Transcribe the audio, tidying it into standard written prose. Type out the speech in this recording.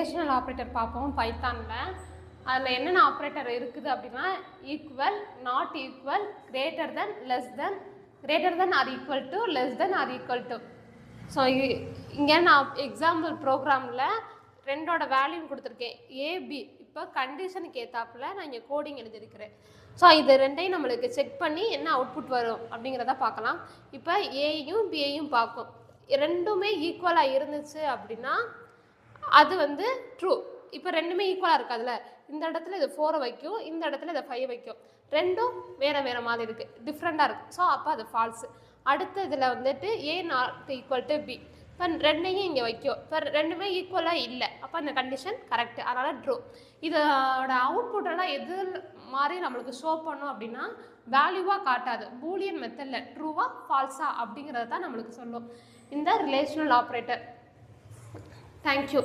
Relational operator பார்ப்போம் பைத்தானில். அதில் என்னென்ன ஆப்ரேட்டர் இருக்குது அப்படின்னா equal, not equal, greater than, less than, greater than or equal to, less than or equal to. So இங்கே நான் எக்ஸாம்பிள் ப்ரோக்ராமில் ரெண்டோட வேல்யூ கொடுத்துருக்கேன், ஏபி. இப்போ கண்டிஷனுக்கு ஏற்றாப்புல நான் இங்கே கோடிங் எழுதியிருக்கிறேன். ஸோ இது ரெண்டையும் நம்மளுக்கு செக் பண்ணி என்ன அவுட்புட் வரும் அப்படிங்கிறத பார்க்கலாம். இப்போ ஏயும் பியையும் பார்க்கும். ரெண்டுமே ஈக்குவலாக இருந்துச்சு அப்படின்னா அது வந்து ட்ரூ. இப்போ ரெண்டுமே ஈக்குவலாக இருக்காதுல்ல, இந்த இடத்துல இது 4 வைக்கும், இந்த இடத்துல இதை 5 வைக்கும், ரெண்டும் வேறு வேறு மாதிரி இருக்குது, டிஃப்ரெண்ட்டாக இருக்குது. ஸோ அப்போ அது ஃபால்ஸு. அடுத்த இதில் வந்துட்டு ஏ நாட் ஈக்குவல் டு பி. இப்போ ரெண்டையும் இங்கே வைக்கும், இப்போ ரெண்டுமே ஈக்குவலாக இல்லை, அப்போ அந்த கண்டிஷன் கரெக்டு, அதனால் ட்ரூ. இதோட அவுட்புட்டெல்லாம் எது மாதிரி நம்மளுக்கு ஷோ பண்ணோம் அப்படின்னா வேல்யூவாக காட்டாது, பூலியன் மெத்தடில் ட்ரூவா ஃபால்ஸா அப்படிங்கிறத தான் நம்மளுக்கு சொல்லும் இந்த ரிலேஷனல் ஆப்ரேட்டர். தேங்க்யூ.